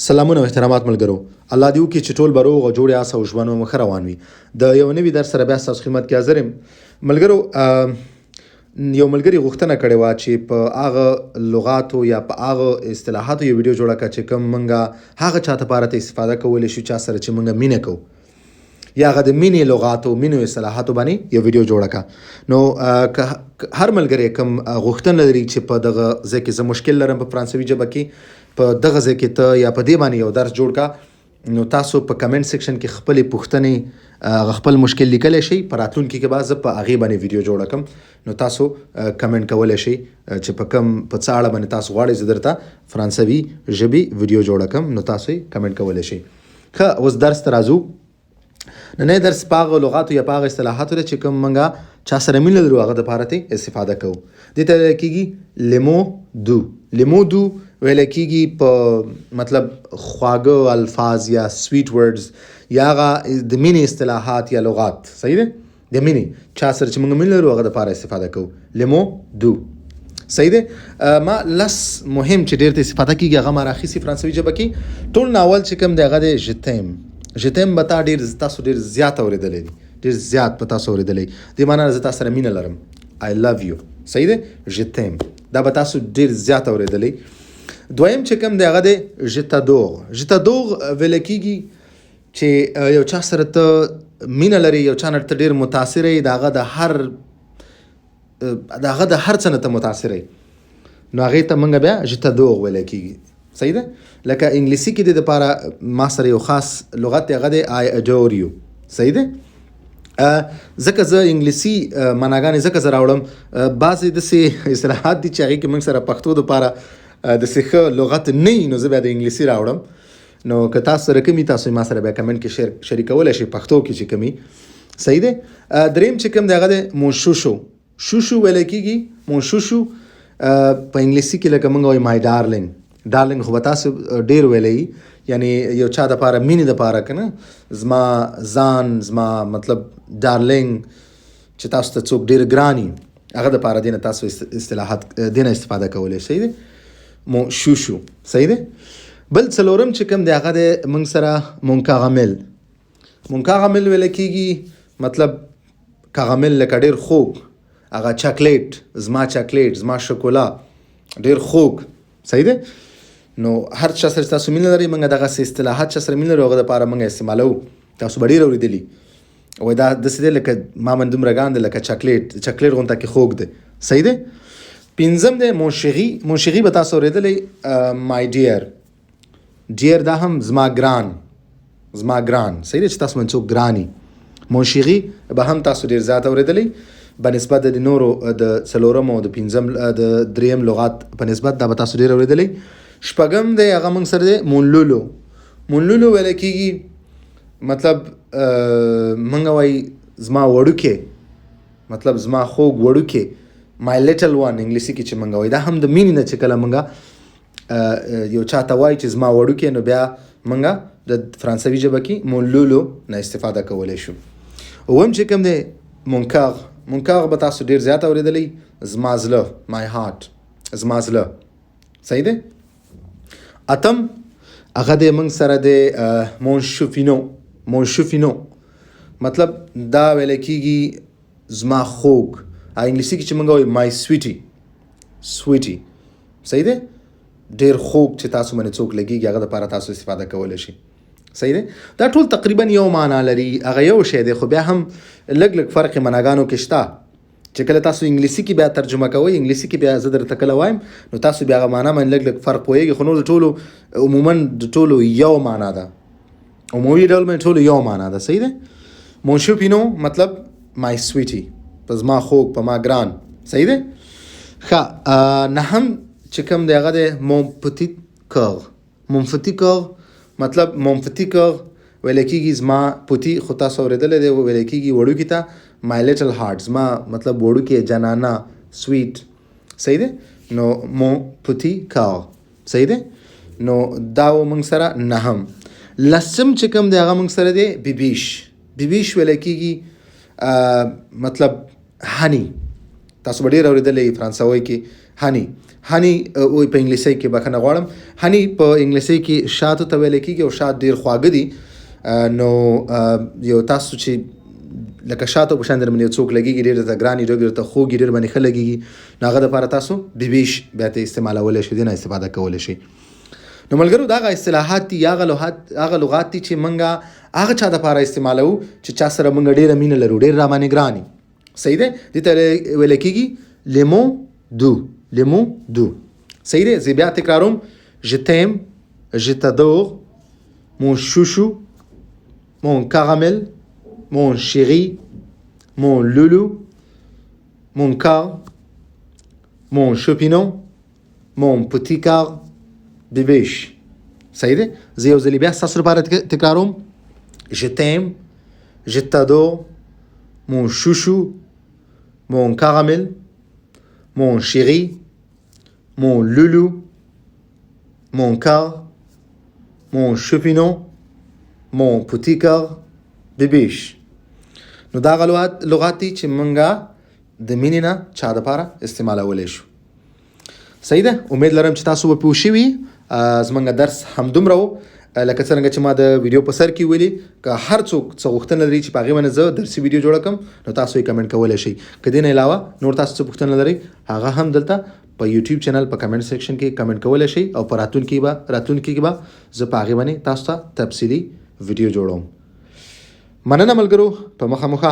سلامونه او احترامات ملګرو. الله دې وکړي چې ټول به روغ او جوړ یاست او ژوند مو ښه روان وي. د یو نوي درس سره بیا ستاسو خدمت کې حاضر یم. ملګرو، یو ملګري غوښتنه کړې وه چې په هغه لغاتو یا په هغه اصطلاحاتو یو ویډیو جوړه کړه چې کوم موږ هغه چا دپاره ته استفاده کولی شو چا سره چې موږ مینه کوو، یا هغه د مینې لغاتو مینې اصطلاحاتو باندې یو ویډیو جوړه کړه. نو هر ملګری کوم غوښتنه لري چې په دغه ځای کې زه مشکل لرم په فرانسوي ژبه کې، په دغه ځای کې ته یا په دې باندې یو درس جوړ کا، نو تاسو په کمنټ سیکشن کې خپلې پوښتنې خپل مشکل لیکلی شئ. په راتلونکي کې به زه په هغې باندې ویډیو جوړه کړم، نو تاسو کمنټ کولی شئ چې په څه اړه باندې تاسو غواړئ زه درته فرانسوي ژبې ویډیو جوړه کړم، نو تاسو یې کمنټ کولی شئ. ښه، اوس درس ته راځو. نننی درس په هغه لغاتو یا په هغه اصطلاحاتو دی چې کوم موږ چا سره مینه لرو هغه دپاره ته استفاده کوو. دې ته ویل کېږي لیمو دو. لیمو دو ویل کېږي په مطلب خواږه الفاظ یا سویټ ورډز یا هغه د مینې اصطلاحات یا لغات، صحیح دی، د مینې چا سره چې موږ مینه لرو هغه دپاره استفاده کوو. لیمو دو، صحیح دی. ما لس مهم چې ډېر ته استفاده کېږي هغه ما راخیستي فرانسوي ژبه کې. ټول ناول چې کوم دی هغه دی ژتیم. ژتیم به تاسو ډېر زیات اورېدلی دی، ډېر زیات په تاسو اورېدلی. دې معنا زه تاسو سره مینه لرم، I love you، صحیح دی. ژتیم دا به تاسو ډېر زیات اورېدلی. دویم چې کوم دی هغه دی ژتادور. ژتادور ویل کېږي چې یو چا سره ته مینه لري، یو چا نه ته ډېر متاثره یې، د هغه د هر څه نه ته متاثره یې، نو هغې ته موږ بیا ژتادور ویل کېږي، صحیح ده. لکه انګلیسي کې د دپاره ما سره یو خاص لغت دی هغه دی I adore you، صحیح ده. ځکه زه انګلیسي معناګانې ځکه زه راوړم، بعضې داسې اصطلاحات دي چې هغې کې موږ سره پښتو دپاره داسې ښه لغت نه وي، نو زه بیا د انګلیسي راوړم. نو که تاسو سره کوم وي تاسو ما سره بیا کمنټ کې شریکولی شئ پښتو کې چې کوم وي، صحیح دی. دریم چې کوم دی هغه دی مونشوشو. شوشو ویلی کېږي مونشوشو. په انګلیسي کې لکه موږ وایو مای ډارلینګ. ډارلینګ خو به تاسو ډېر ویلی، یعنی یو چا دپاره مینې دپاره که نه، زما ځان، زما مطلب ډارلینګ چې تاسو ته څوک ډېر ګران وي هغه دپاره دې نه تاسو اصطلاحات دې نه استفاده کولی، صحیح دی. شوشو، صحیح دی. بل څلورم چې کوم دی هغه دی موږ سره مونکاغمل. مونکاغمل ویل کېږي مطلب کاغمل لکه ډېر خوږ، هغه چاکلیټ، زما چاکلیټ، زما شکولا ډېر خوږ، صحیح دی. نو هر چا سره تاسو مینه لرئ، موږ دغسې اصطلاحات چا سره مینه لرو هغه دپاره موږ استعمالوو. تاسو به ډېر اورېدلي وایي دا داسې دی لکه ما باندې دومره ګران دی لکه چاکلیټ، چاکلیټ غونته کې خوږ دی، صحیح دی. پنځم دی مونشغي. مونشغي به تاسو اورېدلی مای ډیر. ډیر دا هم زما ګران، زما ګران، صحیح دی چې تاسو باندې څوک ګران وي. مونشغي به هم تاسو ډېر زیات اورېدلی بنسبت د نورو د څلورم او د پنځم د دریم لغات په نسبت دا به تاسو ډېر اورېدلی. شپږم دی هغه موږ سره دی مونلولو. مونلولو ویل کېږي مطلب موږ وایي زما وړوکې، مطلب زما خوږ وړوکې، مای لیټل وان انګلیسي کې چې موږ وایي. دا هم د مینې نه چې کله موږ یو چا ته وایي چې زما وړوکې، نو بیا موږ د فرانسوي ژبه کې مونلولو نه استفاده کولی شو. اووم چې کوم دی مونکاغ. مونکاغ به تاسو ډېر زیات اورېدلی، زما زړه، مای هارټ، زما زړه، صحیح دی. اتم هغه دی موږ سره دی مونشوفینو. مونشوفینو مطلب دا ویل کېږي زما خوږ. انګلیسي کې چې موږ وایو مای سویټي، سویټي، صحیح دی. ډېر خوږ چې تاسو باندې څوک لګېږي هغه دپاره تاسو استفاده کولی شئ، صحیح دی. دا ټول تقریبا یو معنا لري، هغه یو شی دی، خو بیا هم لږ لږ فرق معناګانو کې شته چې کله تاسو انګلیسي کې بیا ترجمه کوئ، انګلیسي کې بیا زه درته کله وایم نو تاسو بیا هغه معنا باندې لږ لږ فرق پوهېږي، خو نور د ټولو عموما د ټولو یو معنا ده، عمومي ډول باندې ټولو یو معنا ده، صحیح دی. مونشوپینو مطلب مای سویټي، په زما خوږ، په ما ګران، صحیح دی. ښه، نهم چې کوم دی هغه دی مونپتي کغ. مونپتي کغ مطلب مونپتي کغ ویل کېږي زما پوتي، خو تاسو اورېدلی دی ویل کېږي وړوکي ته مای لیټل هارټ، زما مطلب وړوکې جانانه، سویټ، صحیح دی. نو مونپتي کغ، صحیح دی. نو دا و موږ سره نهم. لسم چې کوم دی هغه موږ سره دی بیبیش. بیبیش ویل کېږي مطلب هنی. تاسو به ډېر اورېدلی فرانسوي کې هنی. هني او په انګلیسي کې بخنه غواړم هني په انګلیسي کې شات ته ویل کېږي او شات ډیر خواږه دي نو یو تاسو چې لکه شاتو په شان درمن یو څوک لګيږي ډیر د ګراني ډیر ته خوږي ډیر باندې خلګيږي ناغه د لپاره تاسو بیبیش بیا ته استعمالول شي دینه استفاده کول شي نو ملګرو دا غ اصطلاحات دي هغه لغات دي چې منګه هغه چا د لپاره استعمالو چې چا سره منګه ډیر مين لرو ډیر را باندې ګراني صحیح ده دي ته ویل کېږي لیمو دو صحیح ده زی بیا تکراروم je t'aime je t'adore mon chouchou mon caramel mon chéri mon loulou mon car mon champignon mon petit car بیبیش صحیح ده زه یو ځلې بیا ستاسو لپاره تکراروم je t'aime je t'adore mon chouchou mon caramel mon chéri mon loulou mon car mon champignon mon petit car بیبیش نو دا لغات دي چې مونږه د مینې نه چا دپاره استعمالولی شو صحیح ده امید لرم چې تاسو به پوه شوي زمونږ درس همدومره و لکه څرنګه چې ما د ویډیو په سر کې ویلي که هر څوک څه غوښتنه لري چې په هغې باندې زه درسي ویډیو جوړه کړم نو تاسو یې کمنټ کولی شئ که دې نه علاوه نور تاسو څه پوښتنه لرئ هغه هم دلته په یوټیوب چینل په کمنټ سیکشن کې کمنټ کولی شئ او په راتلونکي کې به زه په هغې باندې تاسو ته تفصیلي ویډیو جوړوم مننه ملګرو په مخه